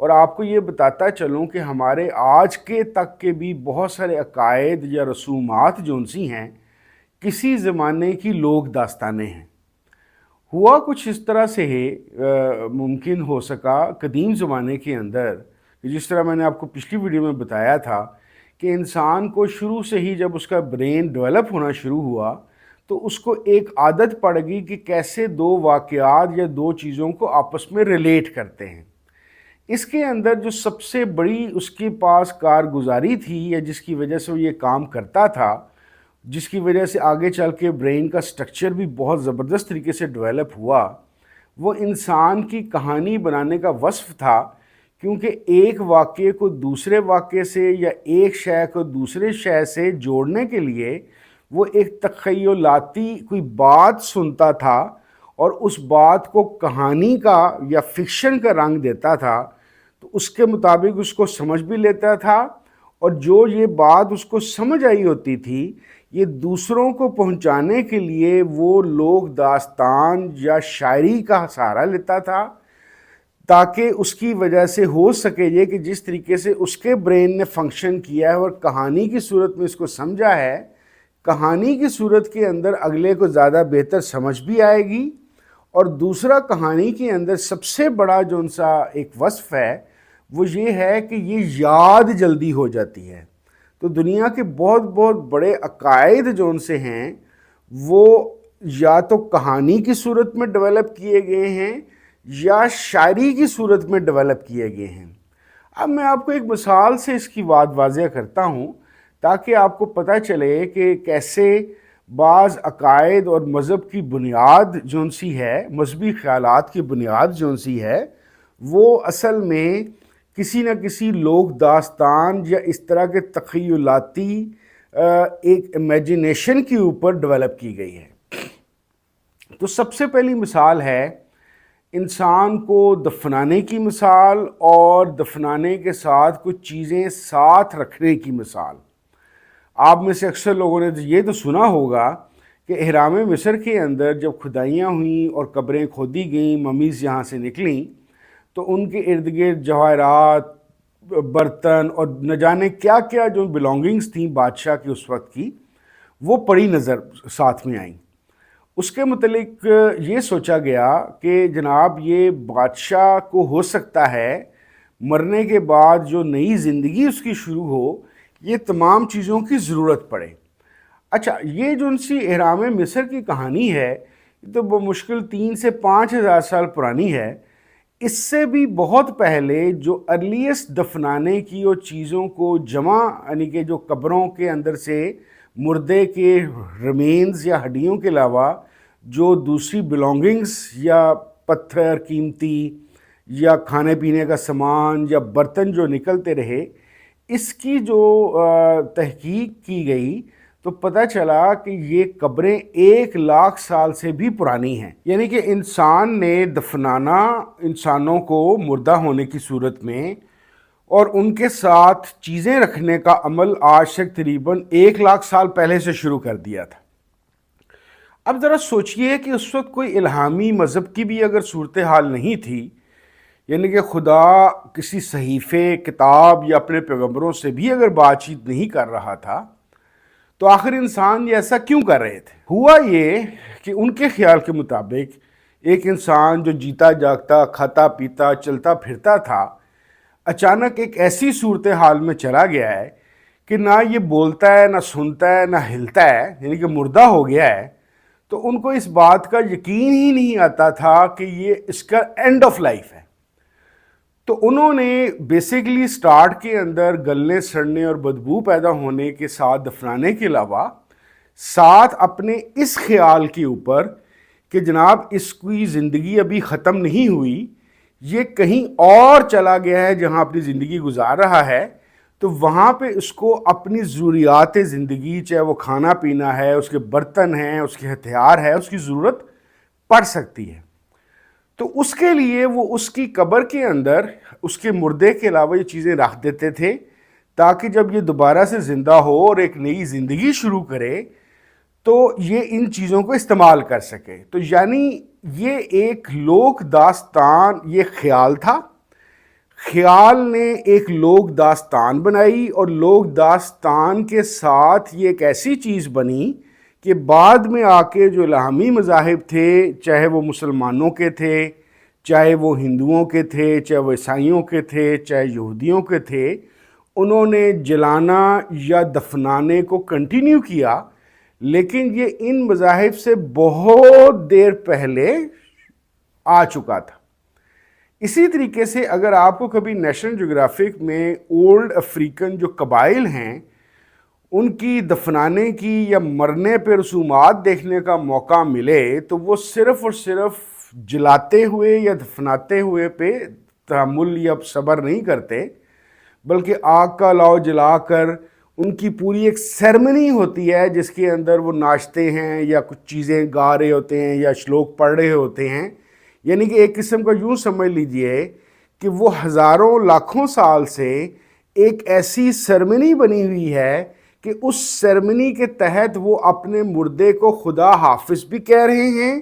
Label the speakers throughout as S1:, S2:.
S1: اور آپ کو یہ بتاتا چلوں کہ ہمارے آج کے تک کے بھی بہت سارے عقائد یا رسومات جو سی ہیں کسی زمانے کی لوک داستانیں ہیں۔ ہوا کچھ اس طرح سے ہے ممکن ہو سکا قدیم زمانے کے اندر، جس طرح میں نے آپ کو پچھلی ویڈیو میں بتایا تھا کہ انسان کو شروع سے ہی جب اس کا برین ڈیولپ ہونا شروع ہوا تو اس کو ایک عادت پڑ گئی کہ کیسے دو واقعات یا دو چیزوں کو آپس میں ریلیٹ کرتے ہیں۔ اس کے اندر جو سب سے بڑی اس کے پاس کارگزاری تھی یا جس کی وجہ سے وہ یہ کام کرتا تھا، جس کی وجہ سے آگے چل کے برین کا سٹرکچر بھی بہت زبردست طریقے سے ڈیولپ ہوا، وہ انسان کی کہانی بنانے کا وصف تھا۔ کیونکہ ایک واقعے کو دوسرے واقعے سے یا ایک شے کو دوسرے شے سے جوڑنے کے لیے وہ ایک تخیلاتی کوئی بات سنتا تھا اور اس بات کو کہانی کا یا فکشن کا رنگ دیتا تھا، تو اس کے مطابق اس کو سمجھ بھی لیتا تھا، اور جو یہ بات اس کو سمجھ آئی ہوتی تھی یہ دوسروں کو پہنچانے کے لیے وہ لوگ داستان یا شاعری کا سہارا لیتا تھا، تاکہ اس کی وجہ سے ہو سکے یہ کہ جس طریقے سے اس کے برین نے فنکشن کیا ہے اور کہانی کی صورت میں اس کو سمجھا ہے، کہانی کی صورت کے اندر اگلے کو زیادہ بہتر سمجھ بھی آئے گی۔ اور دوسرا، کہانی کے اندر سب سے بڑا جو ان سا ایک وصف ہے وہ یہ ہے کہ یہ یاد جلدی ہو جاتی ہے۔ تو دنیا کے بہت بہت بڑے عقائد جو ان سے ہیں وہ یا تو کہانی کی صورت میں ڈیولپ کیے گئے ہیں یا شاعری کی صورت میں ڈیولپ کیے گئے ہیں۔ اب میں آپ کو ایک مثال سے اس کی بات واضح کرتا ہوں تاکہ آپ کو پتہ چلے کہ کیسے بعض عقائد اور مذہب کی بنیاد جو سی ہے، مذہبی خیالات کی بنیاد جو سی ہے، وہ اصل میں کسی نہ کسی لوک داستان یا اس طرح کے تخیلاتی ایک امیجنیشن کے اوپر ڈیولپ کی گئی ہے۔ تو سب سے پہلی مثال ہے انسان کو دفنانے کی مثال، اور دفنانے کے ساتھ کچھ چیزیں ساتھ رکھنے کی مثال۔ آپ میں سے اکثر لوگوں نے یہ تو سنا ہوگا کہ اہرام مصر کے اندر جب کھدائیاں ہوئیں اور قبریں کھودی گئیں، ممیز یہاں سے نکلیں، تو ان کے ارد گرد جواہرات، برتن اور نہ جانے کیا کیا جو بلانگنگز تھیں بادشاہ کی اس وقت کی، وہ پڑی نظر ساتھ میں آئیں۔ اس کے متعلق یہ سوچا گیا کہ جناب یہ بادشاہ کو ہو سکتا ہے مرنے کے بعد جو نئی زندگی اس کی شروع ہو، یہ تمام چیزوں کی ضرورت پڑے۔ اچھا، یہ جو ان سی اہرام مصر کی کہانی ہے یہ تو بمشکل 3 سے 5 ہزار سال پرانی ہے۔ اس سے بھی بہت پہلے جو ارلیسٹ دفنانے کی اور چیزوں کو جمع، یعنی کہ جو قبروں کے اندر سے مردے کے ریمینز یا ہڈیوں کے علاوہ جو دوسری بلانگنگز یا پتھر قیمتی یا کھانے پینے کا سامان یا برتن جو نکلتے رہے، اس کی جو تحقیق کی گئی تو پتہ چلا کہ یہ قبریں 1,00,000 سال سے بھی پرانی ہیں۔ یعنی کہ انسان نے دفنانا انسانوں کو مردہ ہونے کی صورت میں اور ان کے ساتھ چیزیں رکھنے کا عمل آج سے تقریباً 1,00,000 سال پہلے سے شروع کر دیا تھا۔ اب ذرا سوچئے کہ اس وقت کوئی الہامی مذہب کی بھی اگر صورتحال نہیں تھی، یعنی کہ خدا کسی صحیفے، کتاب یا اپنے پیغمبروں سے بھی اگر بات چیت نہیں کر رہا تھا، تو آخر انسان یہ ایسا کیوں کر رہے تھے؟ ہوا یہ کہ ان کے خیال کے مطابق ایک انسان جو جیتا جاگتا، کھاتا پیتا، چلتا پھرتا تھا، اچانک ایک ایسی صورتحال میں چلا گیا ہے کہ نہ یہ بولتا ہے، نہ سنتا ہے، نہ ہلتا ہے، یعنی کہ مردہ ہو گیا ہے۔ تو ان کو اس بات کا یقین ہی نہیں آتا تھا کہ یہ اس کا اینڈ آف لائف ہے۔ تو انہوں نے بیسیکلی سٹارٹ کے اندر گلنے، سڑنے اور بدبو پیدا ہونے کے ساتھ دفنانے کے علاوہ ساتھ اپنے اس خیال کے اوپر کہ جناب اس کی زندگی ابھی ختم نہیں ہوئی، یہ کہیں اور چلا گیا ہے جہاں اپنی زندگی گزار رہا ہے، تو وہاں پہ اس کو اپنی ضروریات زندگی، چاہے وہ کھانا پینا ہے، اس کے برتن ہیں، اس کے ہتھیار ہے، اس کی ضرورت پڑ سکتی ہے۔ تو اس کے لیے وہ اس کی قبر کے اندر اس کے مردے کے علاوہ یہ چیزیں رکھ دیتے تھے تاکہ جب یہ دوبارہ سے زندہ ہو اور ایک نئی زندگی شروع کرے تو یہ ان چیزوں کو استعمال کر سکے۔ تو یعنی یہ ایک لوک داستان، یہ خیال تھا۔ خیال نے ایک لوک داستان بنائی اور لوک داستان کے ساتھ یہ ایک ایسی چیز بنی کہ بعد میں آ کے جو الہامی مذاہب تھے، چاہے وہ مسلمانوں کے تھے، چاہے وہ ہندوؤں کے تھے، چاہے وہ عیسائیوں کے تھے، چاہے یہودیوں کے تھے، انہوں نے جلانا یا دفنانے کو کنٹینیو کیا، لیکن یہ ان مذاہب سے بہت دیر پہلے آ چکا تھا۔ اسی طریقے سے اگر آپ کو کبھی نیشنل جغرافک میں اولڈ افریقن جو قبائل ہیں ان کی دفنانے کی یا مرنے پہ رسومات دیکھنے کا موقع ملے تو وہ صرف اور صرف جلاتے ہوئے یا دفناتے ہوئے پہ تحمل یا صبر نہیں کرتے، بلکہ آگ کا لاؤ جلا کر ان کی پوری ایک سیرمنی ہوتی ہے جس کے اندر وہ ناچتے ہیں یا کچھ چیزیں گا رہے ہوتے ہیں یا شلوک پڑھ رہے ہوتے ہیں۔ یعنی کہ ایک قسم کا یوں سمجھ لیجئے کہ وہ ہزاروں لاکھوں سال سے ایک ایسی سیرمنی بنی ہوئی ہے کہ اس سیرمنی کے تحت وہ اپنے مردے کو خدا حافظ بھی کہہ رہے ہیں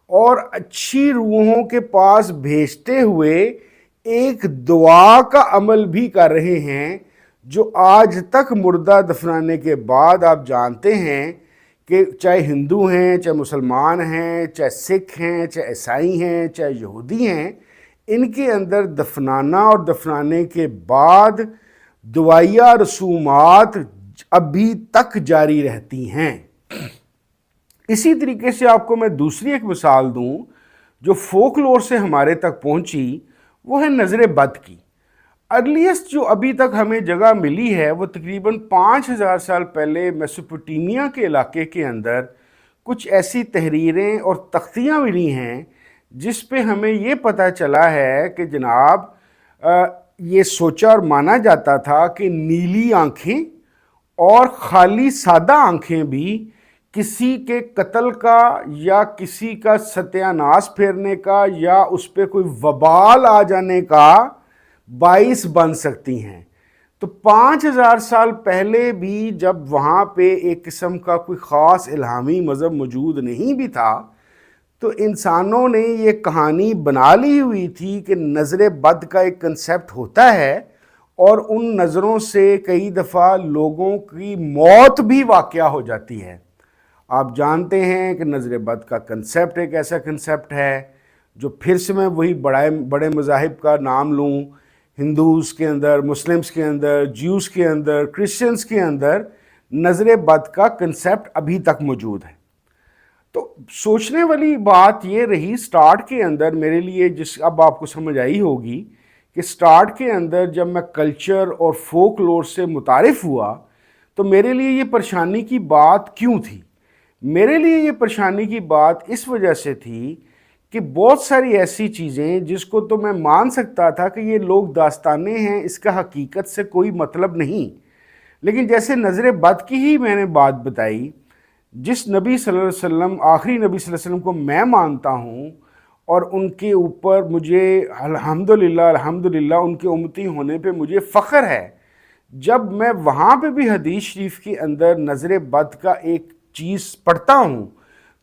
S1: اور اچھی روحوں کے پاس بھیجتے ہوئے ایک دعا کا عمل بھی کر رہے ہیں، جو آج تک مردہ دفنانے کے بعد آپ جانتے ہیں کہ چاہے ہندو ہیں، چاہے مسلمان ہیں، چاہے سکھ ہیں، چاہے عیسائی ہیں، چاہے یہودی ہیں، ان کے اندر دفنانا اور دفنانے کے بعد دعائیہ رسومات ابھی تک جاری رہتی ہیں۔ اسی طریقے سے آپ کو میں دوسری ایک مثال دوں جو فوک لور سے ہمارے تک پہنچی، وہ ہے نظر بد کی۔ ارلیسٹ جو ابھی تک ہمیں جگہ ملی ہے وہ تقریباً 5000 سال پہلے میسوپوٹیمیا کے علاقے کے اندر کچھ ایسی تحریریں اور تختیاں ملی ہیں جس پہ ہمیں یہ پتہ چلا ہے کہ جناب یہ سوچا اور مانا جاتا تھا کہ نیلی آنکھیں اور خالی سادہ آنکھیں بھی کسی کے قتل کا یا کسی کا ستیہ ناش پھیرنے کا یا اس پہ کوئی وبال آ جانے کا باعث بن سکتی ہیں۔ تو 5000 سال پہلے بھی جب وہاں پہ ایک قسم کا کوئی خاص الہامی مذہب موجود نہیں بھی تھا تو انسانوں نے یہ کہانی بنا لی ہوئی تھی کہ نظر بد کا ایک کنسیپٹ ہوتا ہے اور ان نظروں سے کئی دفعہ لوگوں کی موت بھی واقع ہو جاتی ہے۔ آپ جانتے ہیں کہ نظر بد کا کنسیپٹ ایک ایسا کنسیپٹ ہے جو پھر سے میں وہی بڑے مذاہب کا نام لوں، ہندوز کے اندر، مسلمز کے اندر، جیوز کے اندر، کرسچنز کے اندر نظر بد کا کنسیپٹ ابھی تک موجود ہے۔ تو سوچنے والی بات یہ رہی سٹارٹ کے اندر میرے لیے، جس اب آپ کو سمجھ آئی ہوگی کہ سٹارٹ کے اندر جب میں کلچر اور فوک لور سے متعارف ہوا تو میرے لیے یہ پریشانی کی بات کیوں تھی؟ میرے لیے یہ پریشانی کی بات اس وجہ سے تھی کہ بہت ساری ایسی چیزیں جس کو تو میں مان سکتا تھا کہ یہ لوگ داستانیں ہیں، اس کا حقیقت سے کوئی مطلب نہیں، لیکن جیسے نظر بد کی ہی میں نے بات بتائی، جس نبی صلی اللہ علیہ وسلم، آخری نبی صلی اللہ علیہ وسلم کو میں مانتا ہوں اور ان کے اوپر مجھے الحمدللہ ان کے امتی ہونے پہ مجھے فخر ہے، جب میں وہاں پہ بھی حدیث شریف کے اندر نظر بد کا ایک چیز پڑھتا ہوں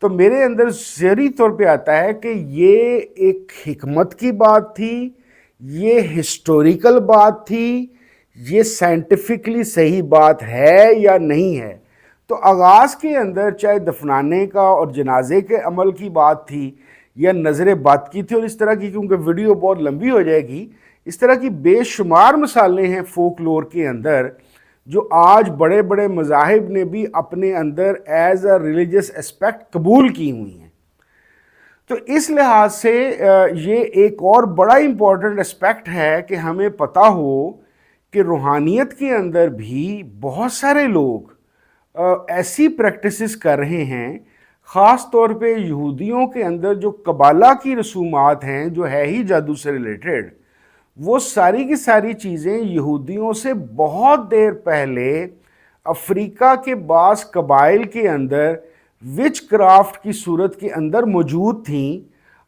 S1: تو میرے اندر ذہنی طور پہ آتا ہے کہ یہ ایک حکمت کی بات تھی، یہ ہسٹوریکل بات تھی، یہ سائنٹیفکلی صحیح بات ہے یا نہیں ہے۔ تو آغاز کے اندر چاہے دفنانے کا اور جنازے کے عمل کی بات تھی یا نظر بد کی تھی، اور اس طرح کی، کیونکہ ویڈیو بہت لمبی ہو جائے گی، اس طرح کی بے شمار مثالیں ہیں فوک لور کے اندر جو آج بڑے بڑے مذاہب نے بھی اپنے اندر ایز اے ریلیجس اسپیکٹ قبول کی ہوئی ہیں۔ تو اس لحاظ سے یہ ایک اور بڑا امپورٹنٹ اسپیکٹ ہے کہ ہمیں پتہ ہو کہ روحانیت کے اندر بھی بہت سارے لوگ ایسی پریکٹسز کر رہے ہیں، خاص طور پہ یہودیوں کے اندر جو قبالہ کی رسومات ہیں جو ہے ہی جادو سے ریلیٹڈ، وہ ساری کی ساری چیزیں یہودیوں سے بہت دیر پہلے افریقہ کے بعض قبائل کے اندر وچ کرافٹ کی صورت کے اندر موجود تھیں۔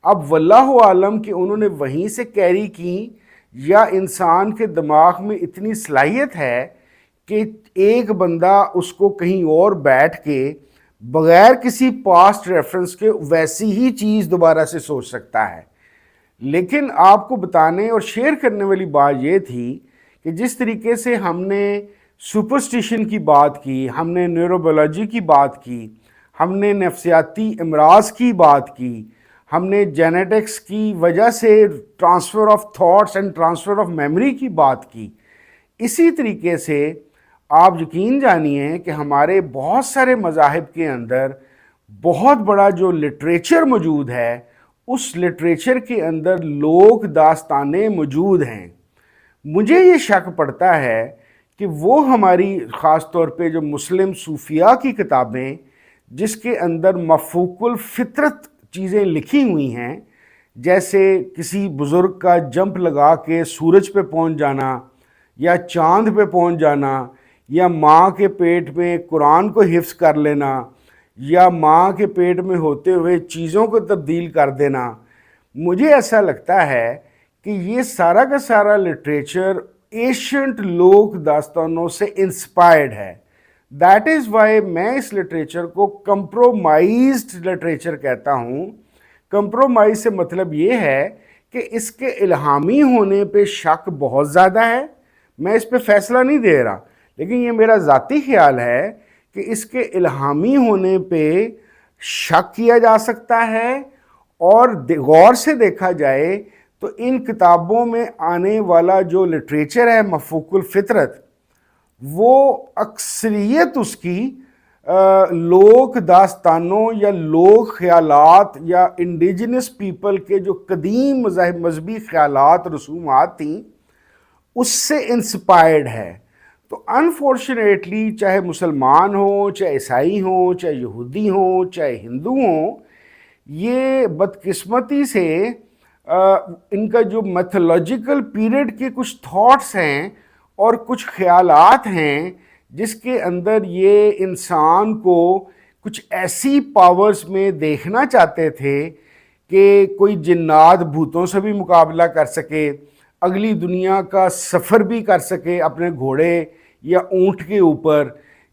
S1: اب واللہ عالم کہ انہوں نے وہیں سے کیری کی یا انسان کے دماغ میں اتنی صلاحیت ہے کہ ایک بندہ اس کو کہیں اور بیٹھ کے بغیر کسی پاسٹ ریفرنس کے ویسی ہی چیز دوبارہ سے سوچ سکتا ہے۔ لیکن آپ کو بتانے اور شیئر کرنے والی بات یہ تھی کہ جس طریقے سے ہم نے سپرسٹیشن کی بات کی، ہم نے نیوروبیولوجی کی بات کی، ہم نے نفسیاتی امراض کی بات کی، ہم نے جینیٹکس کی وجہ سے transfer of thoughts and transfer of memory کی بات کی، اسی طریقے سے آپ یقین جانیے کہ ہمارے بہت سارے مذاہب کے اندر بہت بڑا جو لٹریچر موجود ہے، اس لٹریچر کے اندر لوک داستانیں موجود ہیں۔ مجھے یہ شک پڑتا ہے کہ وہ ہماری خاص طور پہ جو مسلم صوفیاء کی کتابیں جس کے اندر مفوق الفطرت چیزیں لکھی ہوئی ہیں، جیسے کسی بزرگ کا جمپ لگا کے سورج پہ پہنچ جانا یا چاند پہ پہنچ جانا، یا ماں کے پیٹ میں قرآن کو حفظ کر لینا، یا ماں کے پیٹ میں ہوتے ہوئے چیزوں کو تبدیل کر دینا، مجھے ایسا لگتا ہے کہ یہ سارا کا سارا لٹریچر ایشینٹ لوک داستانوں سے انسپائرڈ ہے۔ دیٹ از وائی میں اس لٹریچر کو کمپرومائزڈ لٹریچر کہتا ہوں۔ کمپرومائز سے مطلب یہ ہے کہ اس کے الہامی ہونے پہ شک بہت زیادہ ہے، میں اس پہ فیصلہ نہیں دے رہا، لیکن یہ میرا ذاتی خیال ہے کہ اس کے الہامی ہونے پہ شک کیا جا سکتا ہے، اور غور سے دیکھا جائے تو ان کتابوں میں آنے والا جو لٹریچر ہے مفوق الفطرت، وہ اکثریت اس کی لوک داستانوں یا لوک خیالات یا انڈیجنس پیپل کے جو قدیم مذہبی خیالات رسومات تھیں اس سے انسپائرڈ ہے۔ تو انفارچونیٹلی چاہے مسلمان ہوں، چاہے عیسائی ہوں، چاہے یہودی ہوں، چاہے ہندو ہوں، یہ بدقسمتی سے ان کا جو میتھولوجیکل پیریڈ کے کچھ تھاٹس ہیں اور کچھ خیالات ہیں جس کے اندر یہ انسان کو کچھ ایسی پاورز میں دیکھنا چاہتے تھے کہ کوئی جنات بھوتوں سے بھی مقابلہ کر سکے، اگلی دنیا کا سفر بھی کر سکے اپنے گھوڑے یا اونٹ کے اوپر،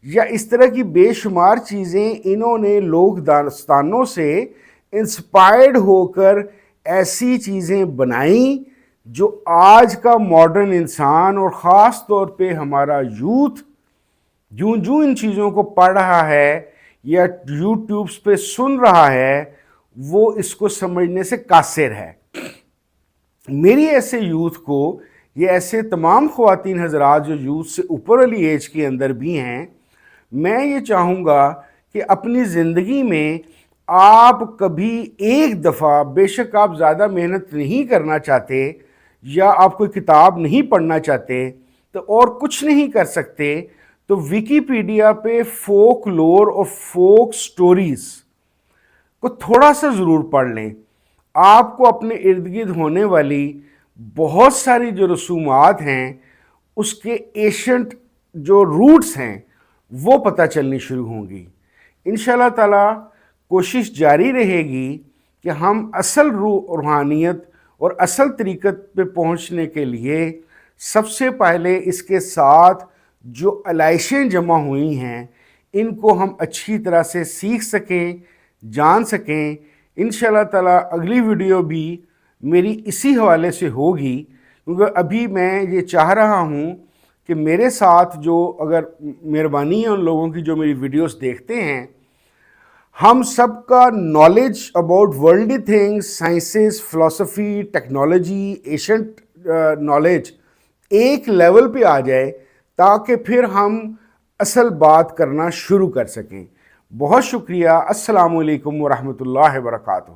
S1: یا اس طرح کی بے شمار چیزیں انہوں نے لوک داستانوں سے انسپائرڈ ہو کر ایسی چیزیں بنائیں جو آج کا ماڈرن انسان اور خاص طور پہ ہمارا یوتھ جو ان چیزوں کو پڑھ رہا ہے یا یوٹیوبز پہ سن رہا ہے وہ اس کو سمجھنے سے قاصر ہے۔ میری ایسے یوتھ کو، یہ ایسے تمام خواتین حضرات جو یوتھ سے اوپر والی ایج کے اندر بھی ہیں، میں یہ چاہوں گا کہ اپنی زندگی میں آپ کبھی ایک دفعہ، بے شک آپ زیادہ محنت نہیں کرنا چاہتے یا آپ کوئی کتاب نہیں پڑھنا چاہتے تو اور کچھ نہیں کر سکتے، تو ویکیپیڈیا پہ فوک لور اور فوک سٹوریز کو تھوڑا سا ضرور پڑھ لیں۔ آپ کو اپنے ارد گرد ہونے والی بہت ساری جو رسومات ہیں اس کے ایشنٹ جو روٹس ہیں وہ پتہ چلنی شروع ہوں گی۔ انشاءاللہ تعالی کوشش جاری رہے گی کہ ہم اصل روحانیت اور اصل طریقت پہ پہنچنے کے لیے سب سے پہلے اس کے ساتھ جو علائشیں جمع ہوئی ہیں ان کو ہم اچھی طرح سے سیکھ سکیں، جان سکیں۔ انشاءاللہ تعالی اگلی ویڈیو بھی میری اسی حوالے سے ہوگی، کیونکہ ابھی میں یہ چاہ رہا ہوں کہ میرے ساتھ جو اگر مہربانی ہے ان لوگوں کی جو میری ویڈیوز دیکھتے ہیں، ہم سب کا knowledge about worldly things, sciences, فلسفی، ٹیکنالوجی، ایشنٹ نالج ایک لیول پہ آ جائے تاکہ پھر ہم اصل بات کرنا شروع کر سکیں۔ بہت شکریہ۔ السلام علیکم ورحمۃ اللہ وبرکاتہ۔